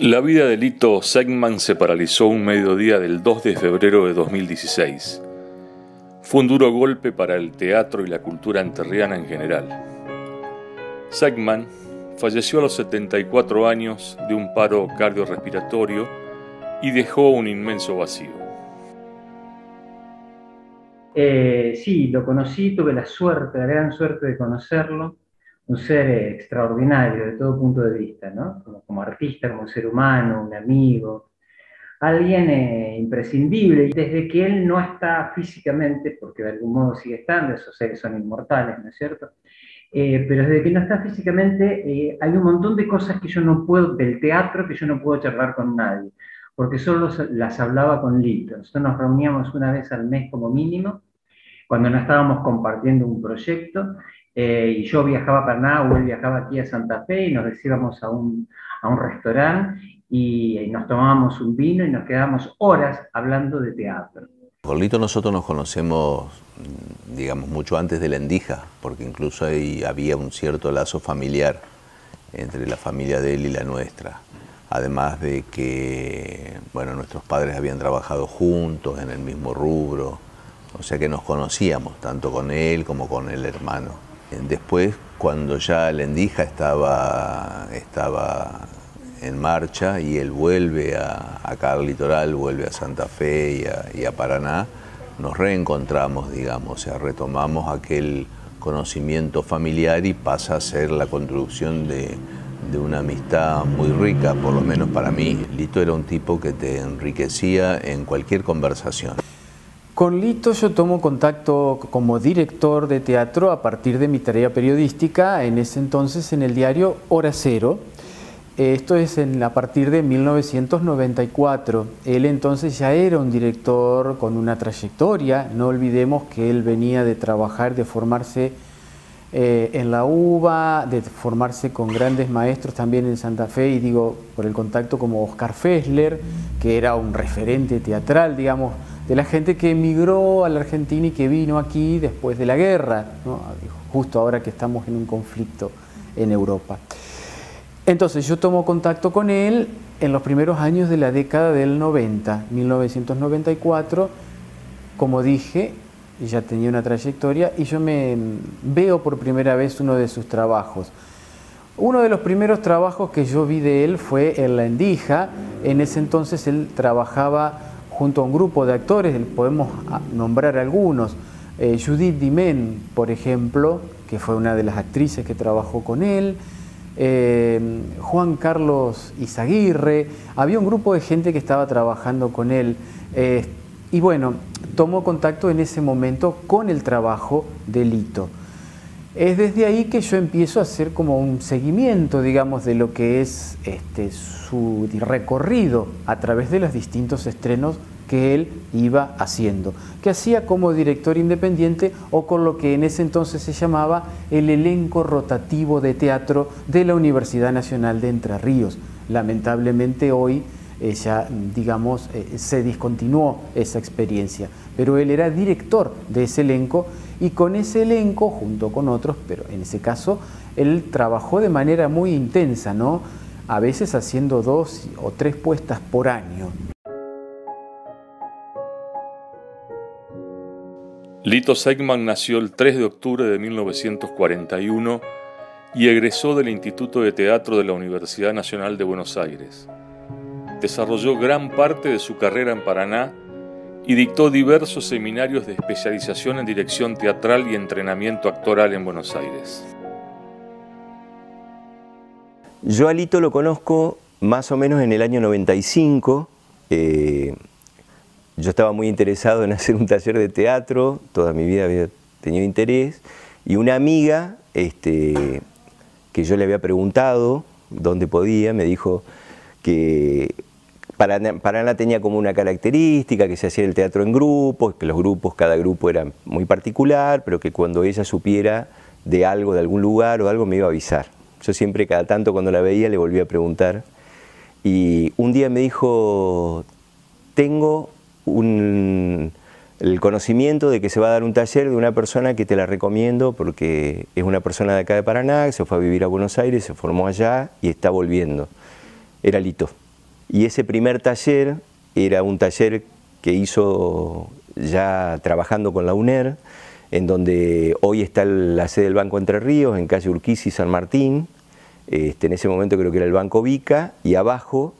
La vida de Lito Segman se paralizó un mediodía del 2 de febrero de 2016. Fue un duro golpe para el teatro y la cultura entrerriana en general. Segman falleció a los 74 años de un paro cardiorrespiratorio y dejó un inmenso vacío. Sí, lo conocí, tuve la suerte, la gran suerte de conocerlo, un ser extraordinario de todo punto de vista, ¿no? Como artista, como ser humano, un amigo, alguien imprescindible. Y desde que él no está físicamente, porque de algún modo sigue estando, esos seres son inmortales, ¿no es cierto? Pero desde que no está físicamente, hay un montón de cosas que yo no puedo, del teatro, que yo no puedo charlar con nadie, porque solo las hablaba con Lito. Nosotros nos reuníamos una vez al mes como mínimo cuando no estábamos compartiendo un proyecto, y yo viajaba a Paraná o él viajaba aquí a Santa Fe y nos íbamos a un restaurante y nos tomábamos un vino y nos quedábamos horas hablando de teatro. Con Lito nosotros nos conocemos, digamos, mucho antes de la Endija, porque incluso ahí había un cierto lazo familiar entre la familia de él y la nuestra. Además de que, bueno, nuestros padres habían trabajado juntos en el mismo rubro, o sea que nos conocíamos, tanto con él como con el hermano. Después, cuando ya la Endija estaba en marcha y él vuelve acá al litoral, vuelve a Santa Fe y a Paraná, nos reencontramos, digamos, o sea, retomamos aquel conocimiento familiar y pasa a ser la construcción de una amistad muy rica, por lo menos para mí. Lito era un tipo que te enriquecía en cualquier conversación. Con Lito yo tomo contacto como director de teatro a partir de mi tarea periodística, en ese entonces en el diario Hora Cero. Esto es a partir de 1994. Él entonces ya era un director con una trayectoria. No olvidemos que él venía de trabajar, de formarse en la UBA, de formarse con grandes maestros también en Santa Fe, y digo, por el contacto como Oscar Fessler, que era un referente teatral, digamos, de la gente que emigró a la Argentina y que vino aquí después de la guerra, ¿no? Justo ahora que estamos en un conflicto en Europa. Entonces yo tomo contacto con él en los primeros años de la década del 90, 1994, como dije, ya tenía una trayectoria y yo me veo por primera vez uno de sus trabajos. Uno de los primeros trabajos que yo vi de él fue en La Endija. En ese entonces él trabajaba junto a un grupo de actores, podemos nombrar algunos. Judith Dimen, por ejemplo, que fue una de las actrices que trabajó con él. Juan Carlos Izaguirre, había un grupo de gente que estaba trabajando con él, y bueno, tomó contacto en ese momento con el trabajo de Lito. Es desde ahí que yo empiezo a hacer como un seguimiento, digamos, de lo que es su recorrido a través de los distintos estrenos que él iba haciendo, que hacía como director independiente o con lo que en ese entonces se llamaba el elenco rotativo de teatro de la Universidad Nacional de Entre Ríos. Lamentablemente hoy ya, digamos, se discontinuó esa experiencia, pero él era director de ese elenco y con ese elenco, junto con otros, pero en ese caso, él trabajó de manera muy intensa, ¿no? A veces haciendo 2 o 3 puestas por año. Lito Segman nació el 3 de octubre de 1941 y egresó del Instituto de Teatro de la Universidad Nacional de Buenos Aires. Desarrolló gran parte de su carrera en Paraná y dictó diversos seminarios de especialización en dirección teatral y entrenamiento actoral en Buenos Aires. Yo a Lito lo conozco más o menos en el año 95. Yo estaba muy interesado en hacer un taller de teatro, toda mi vida había tenido interés, y una amiga que yo le había preguntado dónde podía, me dijo que Paraná tenía como una característica, que se hacía el teatro en grupos, que los grupos, cada grupo era muy particular, pero que cuando ella supiera de algo, de algún lugar o algo, me iba a avisar. Yo siempre, cada tanto cuando la veía, le volvía a preguntar, y un día me dijo, tengo el conocimiento de que se va a dar un taller de una persona que te la recomiendo porque es una persona de acá de Paraná, que se fue a vivir a Buenos Aires, se formó allá y está volviendo. Era Lito. y ese primer taller era un taller que hizo ya trabajando con la UNER, en donde hoy está la sede del Banco Entre Ríos, en calle Urquiza y San Martín. En ese momento creo que era el Banco Vica, y abajo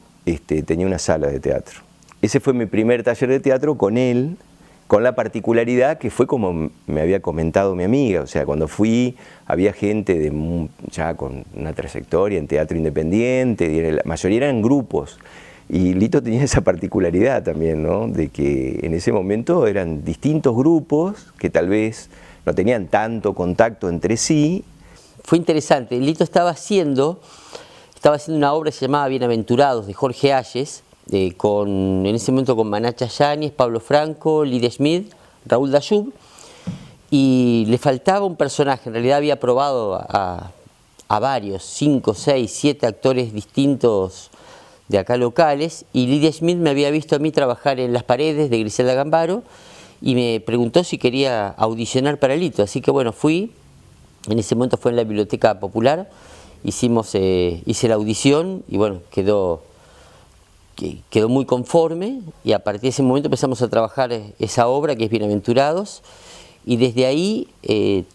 tenía una sala de teatro. Ese fue mi primer taller de teatro con él, con la particularidad que fue como me había comentado mi amiga, o sea, cuando fui había gente ya con una trayectoria en teatro independiente, y la mayoría eran grupos, y Lito tenía esa particularidad también, ¿no? De que en ese momento eran distintos grupos que tal vez no tenían tanto contacto entre sí. Fue interesante, Lito estaba haciendo una obra que se llamaba Bienaventurados, de Jorge Ayes, en ese momento con Manacha Yáñez, Pablo Franco, Lidia Schmid, Raúl Dayub, y le faltaba un personaje. En realidad había probado a varios, 5, 6, 7 actores distintos de acá locales, y Lidia Schmid me había visto a mí trabajar en Las Paredes de Griselda Gambaro y me preguntó si quería audicionar para Lito. Así que bueno, fui, en ese momento fue en la Biblioteca Popular, hice la audición y bueno, quedó muy conforme, y a partir de ese momento empezamos a trabajar esa obra que es Bienaventurados, y desde ahí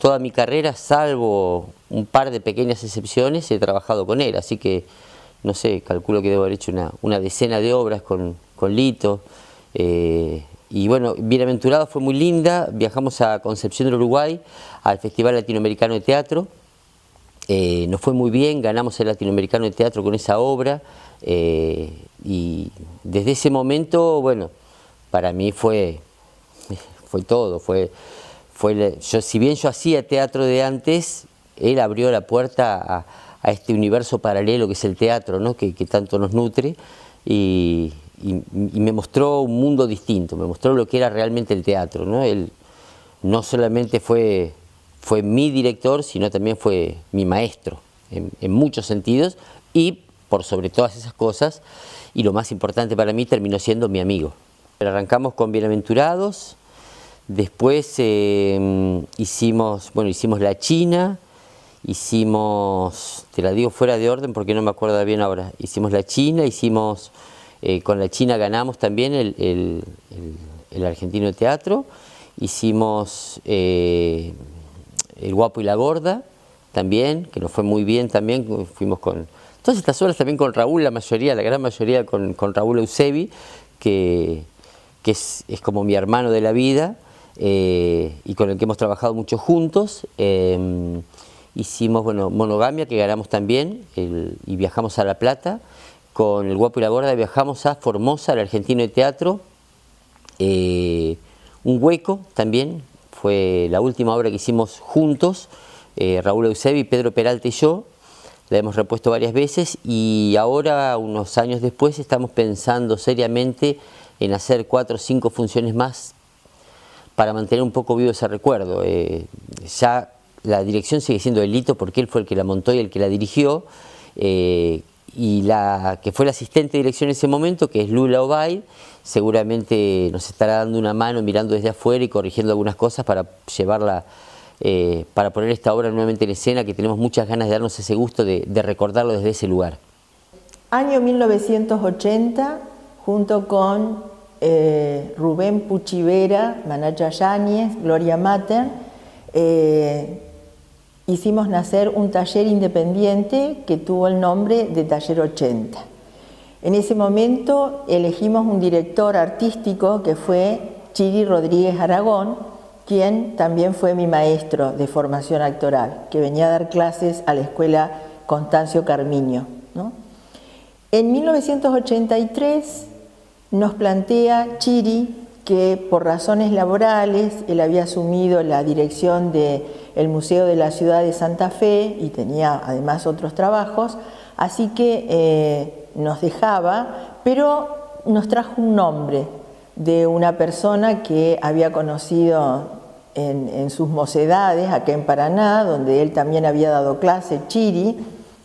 toda mi carrera, salvo un par de pequeñas excepciones, he trabajado con él, así que no sé, calculo que debo haber hecho una decena de obras con Lito, y bueno, Bienaventurados fue muy linda. Viajamos a Concepción del Uruguay, al Festival Latinoamericano de Teatro, nos fue muy bien, ganamos el Latinoamericano de Teatro con esa obra, y desde ese momento, bueno, para mí fue todo, si bien yo hacía teatro de antes, él abrió la puerta a este universo paralelo que es el teatro, ¿no? que tanto nos nutre, y me mostró un mundo distinto, me mostró lo que era realmente el teatro, ¿no? Él no solamente fue mi director, sino también fue mi maestro, en muchos sentidos, y por sobre todas esas cosas, y lo más importante para mí, terminó siendo mi amigo. Arrancamos con Bienaventurados, después hicimos La China, te la digo fuera de orden porque no me acuerdo bien ahora, hicimos La China, con La China ganamos también el Argentino de Teatro, hicimos El Guapo y la Gorda también, que nos fue muy bien también, fuimos con todas estas obras también con Raúl, la gran mayoría con Raúl Eusebi, que es como mi hermano de la vida, y con el que hemos trabajado mucho juntos. Hicimos Monogamia, que ganamos también, y viajamos a La Plata. Con El Guapo y la Gorda viajamos a Formosa, al Argentino de Teatro. Un Hueco también, fue la última obra que hicimos juntos, Raúl Eusebi, Pedro Peralta y yo. La hemos repuesto varias veces, y ahora, unos años después, estamos pensando seriamente en hacer 4 o 5 funciones más para mantener un poco vivo ese recuerdo. Ya la dirección sigue siendo de Lito, porque él fue el que la montó y el que la dirigió, y la que fue la asistente de dirección en ese momento, que es Lula Obaid, seguramente nos estará dando una mano mirando desde afuera y corrigiendo algunas cosas para llevarla, para poner esta obra nuevamente en escena, que tenemos muchas ganas de darnos ese gusto de recordarlo desde ese lugar. Año 1980, junto con Rubén Puchivera, Manacha Yáñez, Gloria Mater, hicimos nacer un taller independiente que tuvo el nombre de Taller 80. En ese momento elegimos un director artístico que fue Chiri Rodríguez Aragón, quien también fue mi maestro de formación actoral, que venía a dar clases a la escuela Constancio Carmiño, ¿no? En 1983 nos plantea Chiri que por razones laborales él había asumido la dirección del Museo de la Ciudad de Santa Fe y tenía además otros trabajos, así que nos dejaba, pero nos trajo un nombre de una persona que había conocido en sus mocedades acá en Paraná, donde él también había dado clase, Chiri,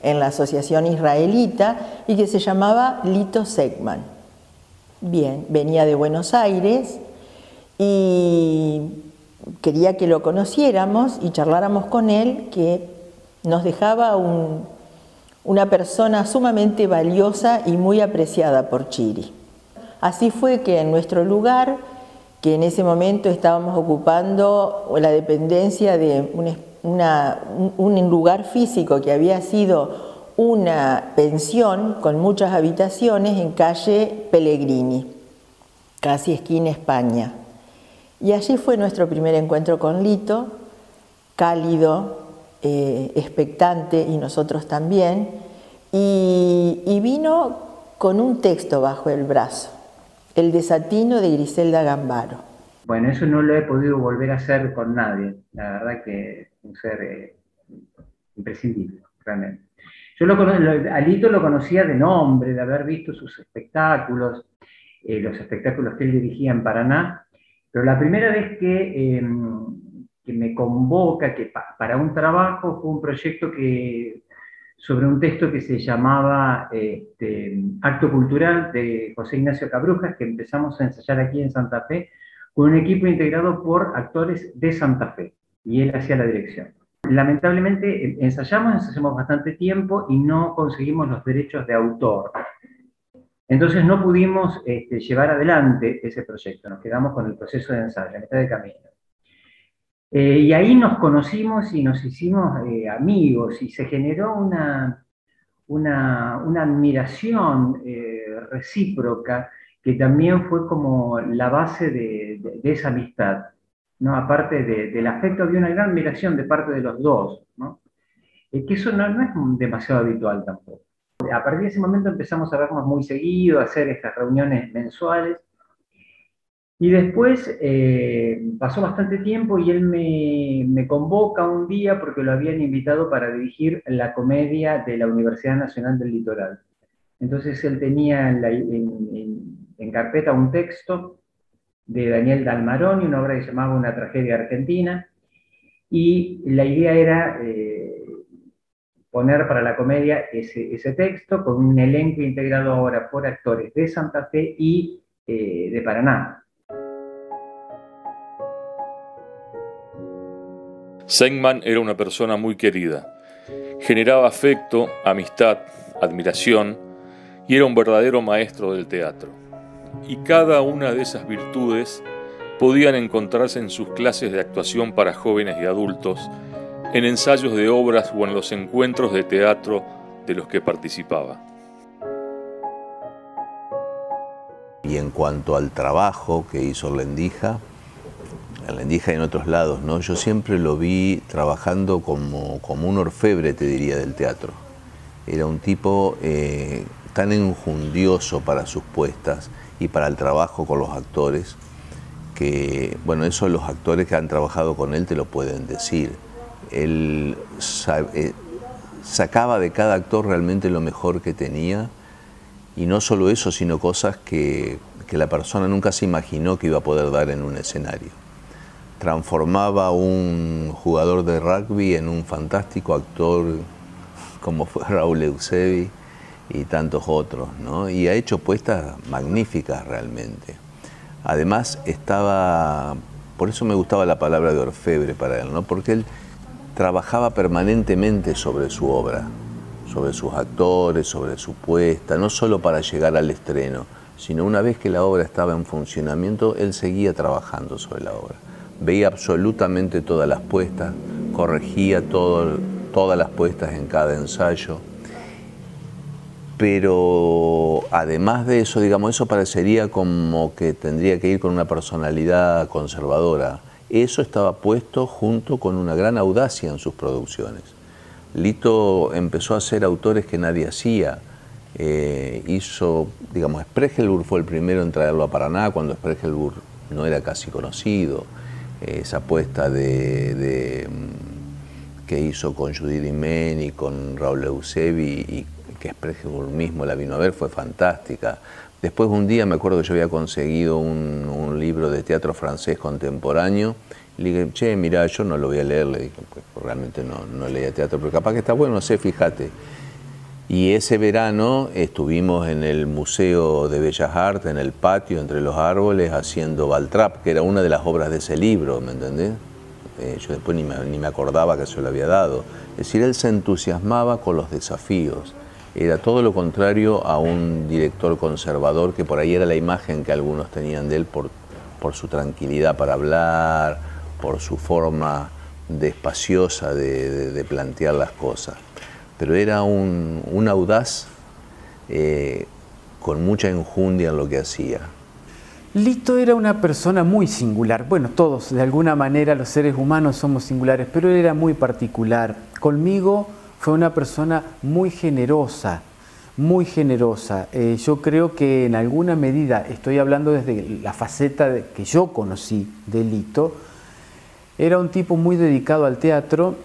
en la Asociación Israelita, y que se llamaba Lito Segman. Bien, venía de Buenos Aires y quería que lo conociéramos y charláramos con él, que nos dejaba un una persona sumamente valiosa y muy apreciada por Chiri. Así fue que en nuestro lugar, que en ese momento estábamos ocupando la dependencia de un lugar físico que había sido una pensión con muchas habitaciones en calle Pellegrini, casi esquina España. Y allí fue nuestro primer encuentro con Lito, cálido, expectante, y nosotros también, y vino con un texto bajo el brazo, El desatino de Griselda Gambaro. Bueno, eso no lo he podido volver a hacer con nadie, la verdad que es un ser imprescindible, realmente. Yo a Lito lo conocía de nombre, de haber visto sus espectáculos, los espectáculos que él dirigía en Paraná, pero la primera vez que me convoca para un trabajo fue un proyecto sobre un texto que se llamaba Acto Cultural de José Ignacio Cabrujas, que empezamos a ensayar aquí en Santa Fe, con un equipo integrado por actores de Santa Fe, y él hacía la dirección. Lamentablemente ensayamos bastante tiempo y no conseguimos los derechos de autor. Entonces no pudimos llevar adelante ese proyecto, nos quedamos con el proceso de ensayo, a mitad de camino. Y ahí nos conocimos y nos hicimos amigos, y se generó una admiración recíproca, que también fue como la base de esa amistad, ¿no? Aparte del afecto, había una gran admiración de parte de los dos, ¿no? Que eso no es demasiado habitual tampoco. A partir de ese momento empezamos a vernos muy seguido, a hacer estas reuniones mensuales, y después pasó bastante tiempo y él me convoca un día porque lo habían invitado para dirigir la comedia de la Universidad Nacional del Litoral. Entonces él tenía en carpeta un texto de Daniel Dalmaroni, una obra que se llamaba Una tragedia argentina, y la idea era poner para la comedia ese texto con un elenco integrado ahora por actores de Santa Fe y de Paraná. Sengman era una persona muy querida. Generaba afecto, amistad, admiración, y era un verdadero maestro del teatro. Y cada una de esas virtudes podían encontrarse en sus clases de actuación para jóvenes y adultos, en ensayos de obras o en los encuentros de teatro de los que participaba. Y en cuanto al trabajo que hizo en Lendija y en otros lados, ¿no? Yo siempre lo vi trabajando como un orfebre, te diría, del teatro. Era un tipo tan enjundioso para sus puestas y para el trabajo con los actores, que, bueno, eso los actores que han trabajado con él te lo pueden decir. Él sacaba de cada actor realmente lo mejor que tenía, y no solo eso, sino cosas que la persona nunca se imaginó que iba a poder dar en un escenario. Transformaba a un jugador de rugby en un fantástico actor como fue Raúl Eusebi y tantos otros, ¿no? Y ha hecho puestas magníficas realmente. Además por eso me gustaba la palabra de orfebre para él, ¿no? Porque él trabajaba permanentemente sobre su obra, sobre sus actores, sobre su puesta, no solo para llegar al estreno, sino una vez que la obra estaba en funcionamiento, él seguía trabajando sobre la obra. Veía absolutamente todas las puestas, corregía todas las puestas en cada ensayo. Pero además de eso, digamos, eso parecería como que tendría que ir con una personalidad conservadora. Eso estaba puesto junto con una gran audacia en sus producciones. Lito empezó a hacer autores que nadie hacía. Hizo, digamos, Sprechelburg fue el primero en traerlo a Paraná, cuando Sprechelburg no era casi conocido. Esa apuesta que hizo con Judith Dimén y con Raúl Eusebi, y que Sprechelburg mismo la vino a ver, fue fantástica. Después un día me acuerdo que yo había conseguido un libro de teatro francés contemporáneo, y le dije, che, mirá, yo no lo voy a leer, le dije, pues realmente no leía teatro, pero capaz que está bueno, no sé, fíjate. Y ese verano estuvimos en el Museo de Bellas Artes, en el patio, entre los árboles, haciendo Baltrap, que era una de las obras de ese libro, ¿me entendés? yo después ni me acordaba que se lo había dado. Es decir, él se entusiasmaba con los desafíos. Era todo lo contrario a un director conservador, que por ahí era la imagen que algunos tenían de él por su tranquilidad para hablar, por su forma despaciosa de plantear las cosas. Pero era un audaz con mucha enjundia en lo que hacía. Lito era una persona muy singular. Bueno, todos, de alguna manera, los seres humanos somos singulares, pero él era muy particular. Conmigo fue una persona muy generosa, muy generosa. Yo creo que en alguna medida, estoy hablando desde la faceta que yo conocí de Lito, era un tipo muy dedicado al teatro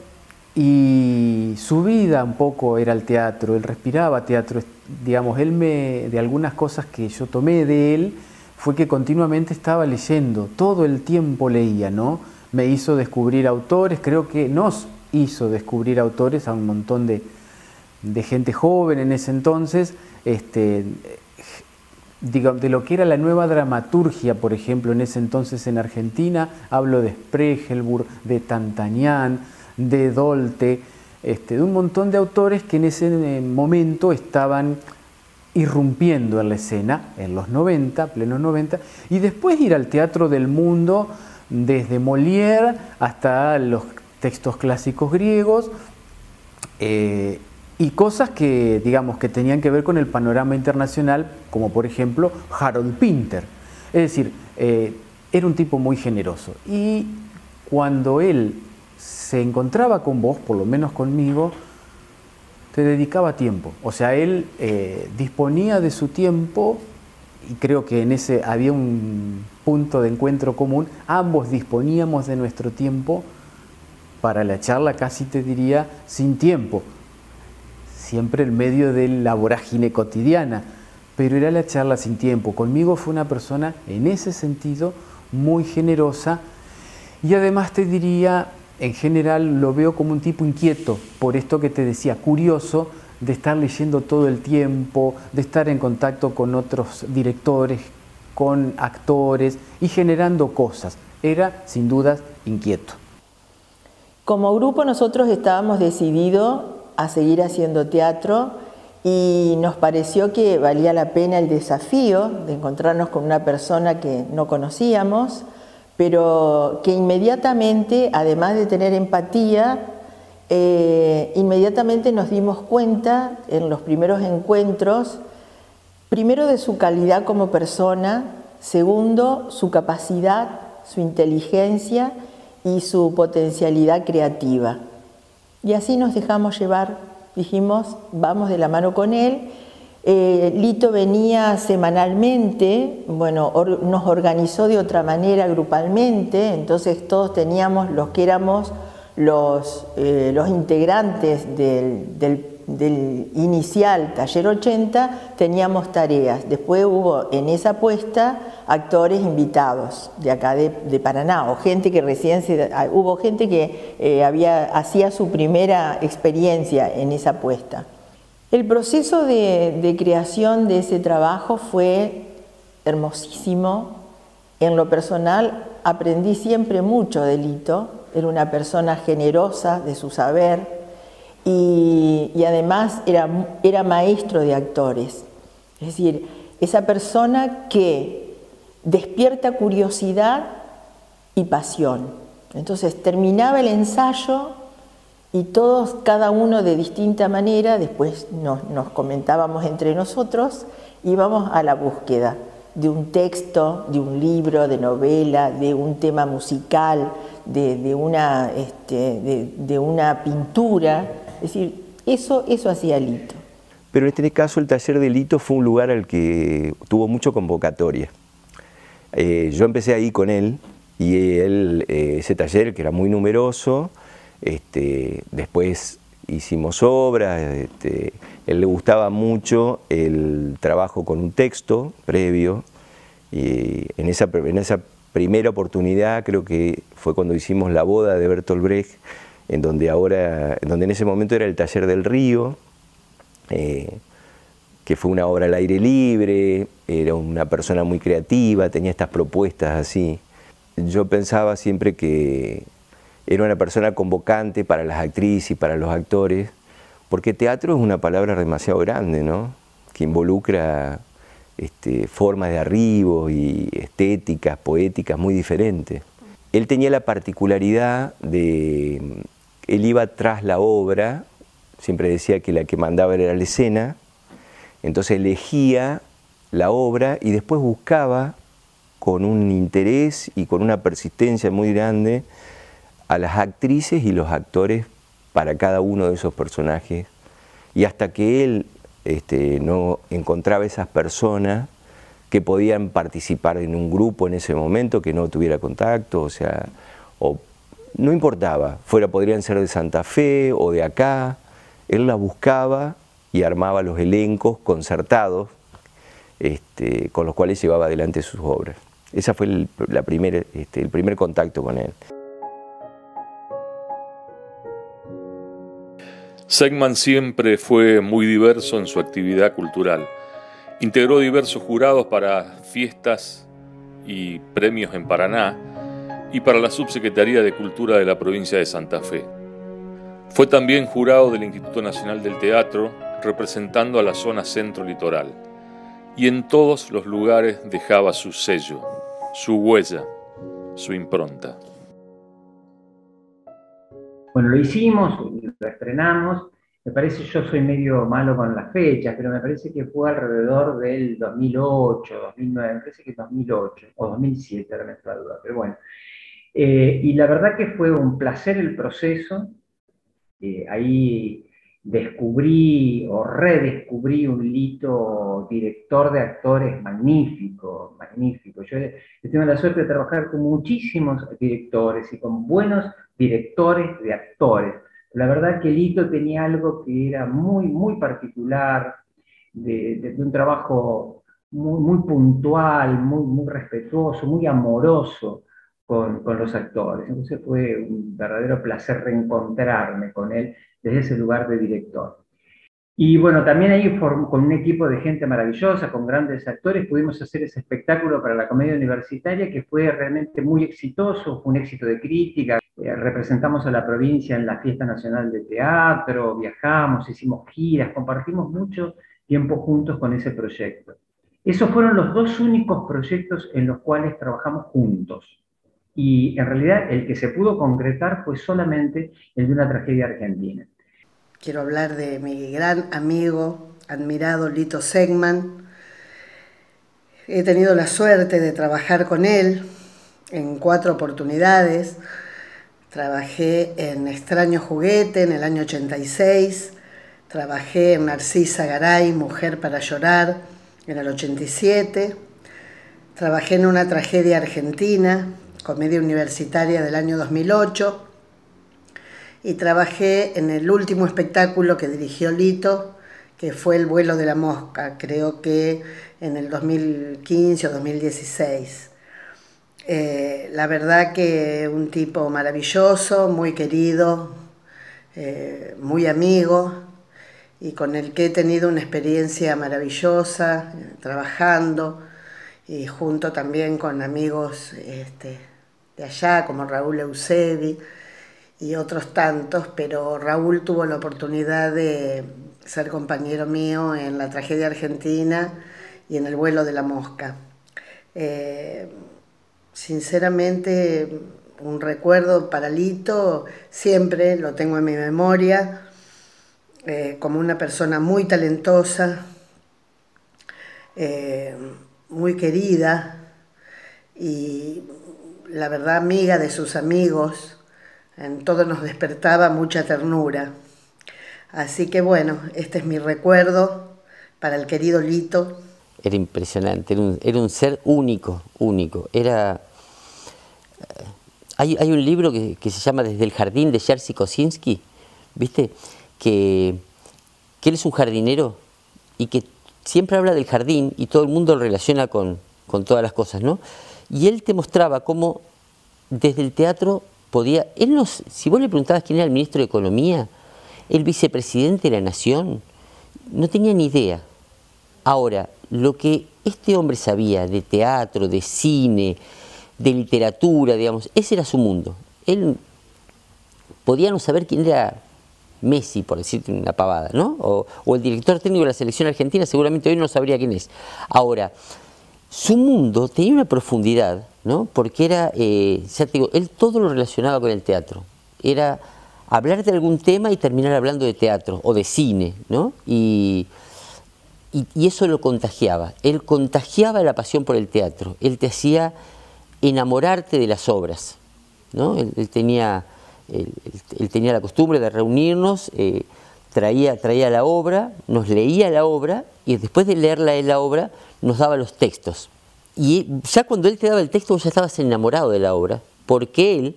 y su vida un poco era el teatro. Él respiraba teatro. Digamos, de algunas cosas que yo tomé de él, fue que continuamente estaba leyendo, todo el tiempo leía, ¿no? Me hizo descubrir autores, creo que nos hizo descubrir autores a un montón de gente joven en ese entonces, digamos, de lo que era la nueva dramaturgia, por ejemplo, en ese entonces en Argentina. Hablo de Spregelburg, de Tantanian, de Dolte, de un montón de autores que en ese momento estaban irrumpiendo en la escena, en los 90, plenos 90, y después ir al teatro del mundo, desde Molière hasta los textos clásicos griegos, y cosas que, digamos, que tenían que ver con el panorama internacional, como por ejemplo Harold Pinter. Es decir, era un tipo muy generoso, y cuando él se encontraba con vos, por lo menos conmigo, te dedicaba tiempo. O sea, él disponía de su tiempo, y creo que en ese había un punto de encuentro común. Ambos disponíamos de nuestro tiempo para la charla, casi te diría sin tiempo, siempre en medio de la vorágine cotidiana, pero era la charla sin tiempo. Conmigo fue una persona en ese sentido muy generosa, y además te diría, en general lo veo como un tipo inquieto, por esto que te decía, curioso, de estar leyendo todo el tiempo, de estar en contacto con otros directores, con actores y generando cosas. Era, sin dudas, inquieto. Como grupo nosotros estábamos decididos a seguir haciendo teatro, y nos pareció que valía la pena el desafío de encontrarnos con una persona que no conocíamos, pero que inmediatamente, además de tener empatía, inmediatamente nos dimos cuenta en los primeros encuentros, primero de su calidad como persona, segundo, su capacidad, su inteligencia y su potencialidad creativa. Y así nos dejamos llevar, dijimos, vamos de la mano con él. Lito venía semanalmente, bueno, nos organizó de otra manera grupalmente, entonces todos teníamos, los que éramos los integrantes del inicial Taller 80, teníamos tareas. Después hubo en esa puesta actores invitados de acá de Paraná, o gente que hubo gente que hacía su primera experiencia en esa puesta. El proceso de creación de ese trabajo fue hermosísimo. En lo personal aprendí siempre mucho de Lito. Era una persona generosa de su saber y además era maestro de actores. Es decir, esa persona que despierta curiosidad y pasión. Entonces terminaba el ensayo y todos, cada uno de distinta manera, después nos comentábamos entre nosotros, íbamos a la búsqueda de un texto, de un libro, de novela, de un tema musical, de una pintura. Es decir, eso hacía Lito. Pero en este caso el taller de Lito fue un lugar al que tuvo mucho convocatoria. Yo empecé ahí con él, y él, ese taller que era muy numeroso, después hicimos obras, él le gustaba mucho el trabajo con un texto previo, y en esa primera oportunidad creo que fue cuando hicimos La boda de Bertolt Brecht, en donde en ese momento era el Taller del Río, que fue una obra al aire libre, era una persona muy creativa, tenía estas propuestas así. Yo pensaba siempre que era una persona convocante para las actrices y para los actores, porque teatro es una palabra demasiado grande, ¿no? Que involucra formas de arribo y estéticas, poéticas muy diferentes. Él tenía la particularidad de, él iba tras la obra, siempre decía que la que mandaba era la escena, entonces elegía la obra y después buscaba con un interés y con una persistencia muy grande a las actrices y los actores para cada uno de esos personajes, y hasta que él no encontraba esas personas que podían participar en un grupo en ese momento, que no tuviera contacto, o sea, no importaba, podrían ser de Santa Fe o de acá, él la buscaba y armaba los elencos concertados con los cuales llevaba adelante sus obras. Ese fue el primer contacto con él. Segman siempre fue muy diverso en su actividad cultural. Integró diversos jurados para fiestas y premios en Paraná y para la Subsecretaría de Cultura de la provincia de Santa Fe. Fue también jurado del Instituto Nacional del Teatro, representando a la zona centro-litoral, y en todos los lugares dejaba su sello, su huella, su impronta. Bueno, lo hicimos, lo estrenamos. Me parece, yo soy medio malo con las fechas, pero me parece que fue alrededor del 2008, 2009, me parece que 2008 o 2007, ahora me entra la duda, pero bueno. Y la verdad que fue un placer el proceso. Ahí descubrí o redescubrí un Lito director de actores magnífico, magnífico. Yo he tenido la suerte de trabajar con muchísimos directores y con buenos directores de actores. La verdad que Lito tenía algo que era muy, muy particular, de un trabajo muy, muy puntual, muy, muy respetuoso, muy amoroso con los actores. Entonces fue un verdadero placer reencontrarme con él desde ese lugar de director. Y bueno, también ahí con un equipo de gente maravillosa, con grandes actores, pudimos hacer ese espectáculo para la comedia universitaria que fue realmente muy exitoso, fue un éxito de crítica. Representamos a la provincia en la Fiesta Nacional de Teatro, viajamos, hicimos giras, compartimos mucho tiempo juntos con ese proyecto. Esos fueron los dos únicos proyectos en los cuales trabajamos juntos. Y en realidad el que se pudo concretar fue solamente el de una tragedia argentina. Quiero hablar de mi gran amigo, admirado Lito Segman. He tenido la suerte de trabajar con él en 4 oportunidades. Trabajé en Extraño Juguete en el año 86, trabajé en Narcisa Garay, Mujer para llorar, en el 87, trabajé en Una tragedia argentina, comedia universitaria del año 2008, y trabajé en el último espectáculo que dirigió Lito, que fue El vuelo de la mosca, creo que en el 2015 o 2016. La verdad que un tipo maravilloso, muy querido, muy amigo, y con el que he tenido una experiencia maravillosa trabajando, y junto también con amigos de allá como Raúl Eusebi y otros tantos, pero Raúl tuvo la oportunidad de ser compañero mío en La tragedia argentina y en El vuelo de la mosca. Sinceramente, un recuerdo para Lito, siempre lo tengo en mi memoria, como una persona muy talentosa, muy querida y la verdad amiga de sus amigos. En todo nos despertaba mucha ternura. Así que bueno, este es mi recuerdo para el querido Lito. Era impresionante, era un ser único, único. Hay un libro que se llama Desde el jardín, de Jerzy Kosinski, ¿viste? Que él es un jardinero y que siempre habla del jardín y todo el mundo lo relaciona con todas las cosas, ¿no? Y él te mostraba cómo desde el teatro podía... si vos le preguntabas quién era el ministro de Economía, el vicepresidente de la Nación, no tenía ni idea. Ahora, lo que este hombre sabía de teatro, de cine, de literatura, digamos, ese era su mundo. Él podía no saber quién era Messi, por decirte una pavada, ¿no? O el director técnico de la selección argentina seguramente hoy no sabría quién es. Ahora, su mundo tenía una profundidad, ¿no? Porque era, ya te digo, él todo lo relacionaba con el teatro. Era hablar de algún tema y terminar hablando de teatro o de cine, ¿no? Y eso lo contagiaba. Él contagiaba la pasión por el teatro. Él te hacía enamorarte de las obras, ¿no? Él tenía la costumbre de reunirnos, traía la obra, nos leía la obra y después de leerla la obra nos daba los textos. Y ya cuando él te daba el texto vos ya estabas enamorado de la obra, porque él,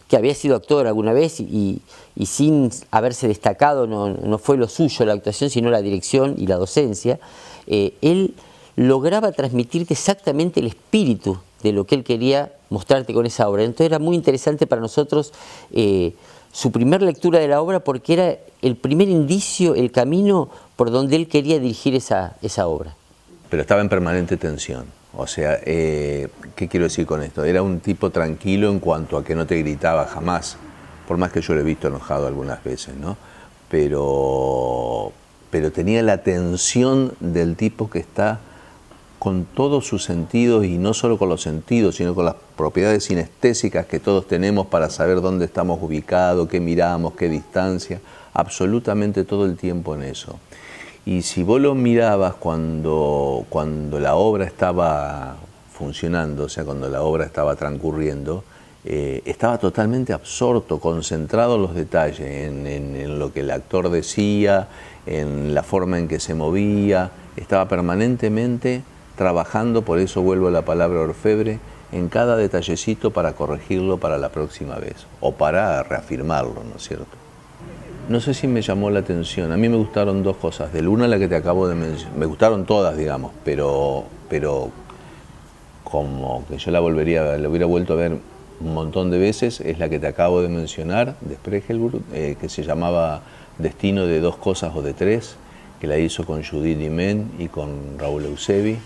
que había sido actor alguna vez y sin haberse destacado, no fue lo suyo la actuación, sino la dirección y la docencia, él lograba transmitirte exactamente el espíritu de lo que él quería mostrarte con esa obra. Entonces era muy interesante para nosotros su primer lectura de la obra, porque era el primer indicio, el camino por donde él quería dirigir esa obra. Pero estaba en permanente tensión. O sea, ¿qué quiero decir con esto? Era un tipo tranquilo en cuanto a que no te gritaba jamás, por más que yo lo he visto enojado algunas veces, ¿no? Pero tenía la tensión del tipo que está con todos sus sentidos, y no solo con los sentidos, sino con las propiedades sinestésicas que todos tenemos para saber dónde estamos ubicados, qué miramos, qué distancia, absolutamente todo el tiempo en eso. Y si vos lo mirabas cuando la obra estaba funcionando, o sea, cuando la obra estaba transcurriendo, estaba totalmente absorto, concentrado en los detalles, en lo que el actor decía, en la forma en que se movía, estaba permanentemente trabajando, por eso vuelvo a la palabra orfebre, en cada detallecito para corregirlo para la próxima vez, o para reafirmarlo, ¿no es cierto? No sé si me llamó la atención, a mí me gustaron dos cosas, del una la que te acabo de mencionar, me gustaron todas, digamos, pero como que yo la hubiera vuelto a ver un montón de veces, es la que te acabo de mencionar, de Sprechelburg, que se llamaba Destino de dos cosas o de tres, que la hizo con Judith Dimen y con Raúl Eusebi.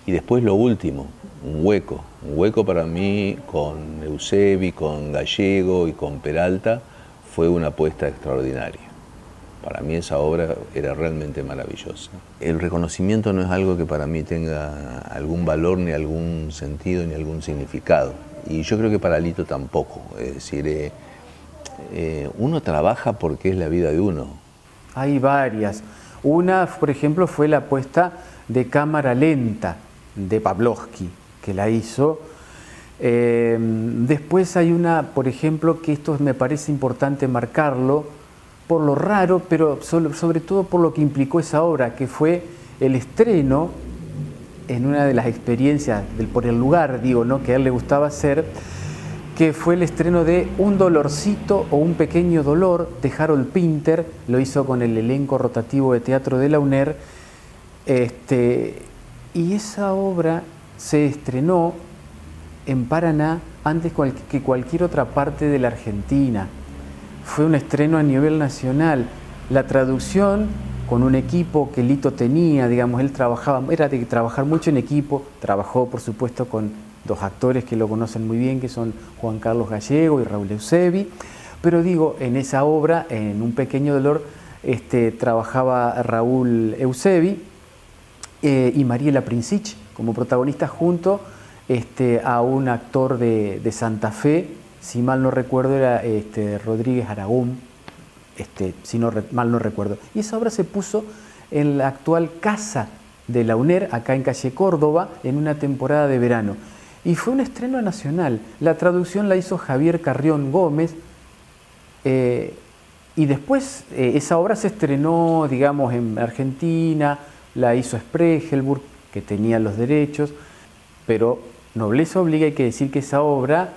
Y después lo último, un hueco para mí con Eusebi, con Gallego y con Peralta, fue una apuesta extraordinaria. Para mí esa obra era realmente maravillosa. El reconocimiento no es algo que para mí tenga algún valor, ni algún sentido, ni algún significado. Y yo creo que para Lito tampoco. Es decir, uno trabaja porque es la vida de uno. Hay varias. Una, por ejemplo, fue la apuesta de cámara lenta de Pavlovsky, que la hizo. Después hay una, por ejemplo, que esto me parece importante marcarlo, por lo raro, pero sobre todo por lo que implicó esa obra, que fue el estreno en una de las experiencias por el lugar, digo, ¿no?, que a él le gustaba hacer, que fue el estreno de Un dolorcito o un pequeño dolor de Harold Pinter. Lo hizo con el elenco rotativo de teatro de la UNER, y esa obra se estrenó en Paraná antes que cualquier otra parte de la Argentina. Fue un estreno a nivel nacional. La traducción con un equipo que Lito tenía, digamos, él trabajaba, era de trabajar mucho en equipo, trabajó por supuesto con dos actores que lo conocen muy bien, que son Juan Carlos Gallego y Raúl Eusebi, pero digo, en esa obra, en Un pequeño dolor, trabajaba Raúl Eusebi y Mariela Princich como protagonistas junto a un actor de Santa Fe, si mal no recuerdo era Rodríguez Aragón, si mal no recuerdo. Y esa obra se puso en la actual Casa de la UNER, acá en calle Córdoba, en una temporada de verano. Y fue un estreno nacional. La traducción la hizo Javier Carrión Gómez, y después esa obra se estrenó, digamos, en Argentina, la hizo Sprechelburg, que tenía los derechos, pero nobleza obliga, hay que decir que esa obra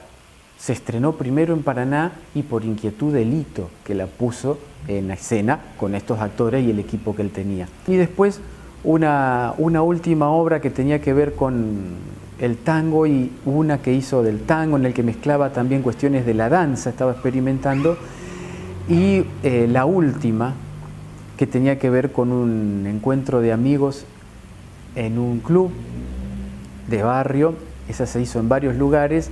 se estrenó primero en Paraná y por inquietud de Lito, que la puso en escena con estos actores y el equipo que él tenía. Y después una última obra que tenía que ver con el tango, y una que hizo del tango en el que mezclaba también cuestiones de la danza, estaba experimentando, y la última que tenía que ver con un encuentro de amigos en un club de barrio. Esa se hizo en varios lugares.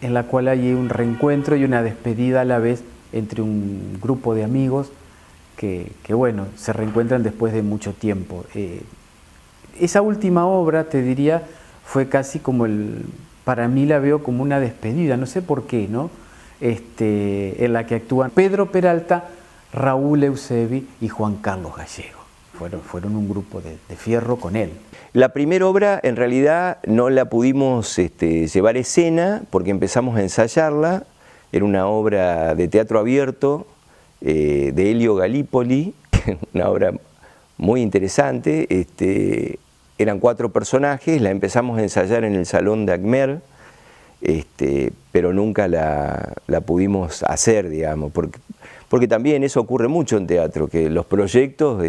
en la cual hay un reencuentro y una despedida a la vez entre un grupo de amigos que bueno, se reencuentran después de mucho tiempo. Esa última obra, te diría, fue casi como para mí la veo como una despedida, no sé por qué, ¿no? En la que actúan Pedro Peralta, Raúl Eusebi y Juan Carlos Gallego. Fueron un grupo de fierro con él. La primera obra en realidad no la pudimos llevar a escena porque empezamos a ensayarla. Era una obra de teatro abierto de Elio Galípoli, una obra muy interesante. Eran 4 personajes, la empezamos a ensayar en el Salón de Acmer, pero nunca la pudimos hacer, digamos, porque también eso ocurre mucho en teatro, que los proyectos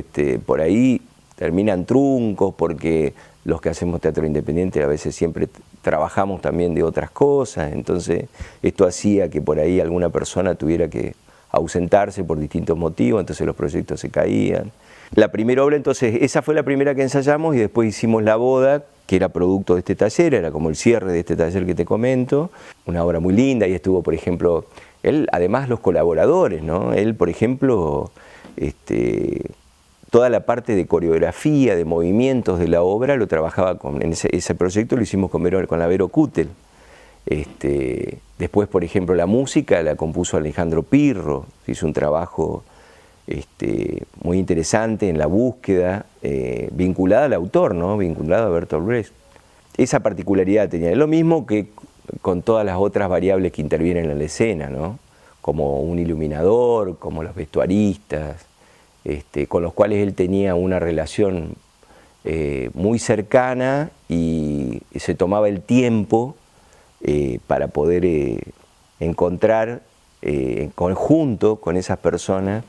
por ahí terminan truncos, porque los que hacemos teatro independiente a veces siempre trabajamos también de otras cosas, entonces esto hacía que por ahí alguna persona tuviera que ausentarse por distintos motivos, entonces los proyectos se caían. La primera obra, entonces, esa fue la primera que ensayamos y después hicimos La Boda, que era producto de este taller, era como el cierre de este taller que te comento, una obra muy linda, y estuvo, por ejemplo, él, además los colaboradores, ¿no? Él, por ejemplo, toda la parte de coreografía, de movimientos de la obra, lo trabajaba en ese proyecto lo hicimos con la Vero Kutel. Después, por ejemplo, la música la compuso Alejandro Pirro, hizo un trabajo muy interesante en la búsqueda, vinculada al autor, ¿no? Vinculada a Bertolt Brecht. Esa particularidad tenía. Es lo mismo que con todas las otras variables que intervienen en la escena, ¿no? Como un iluminador, como los vestuaristas, con los cuales él tenía una relación muy cercana y se tomaba el tiempo para poder encontrar en conjunto con esas personas,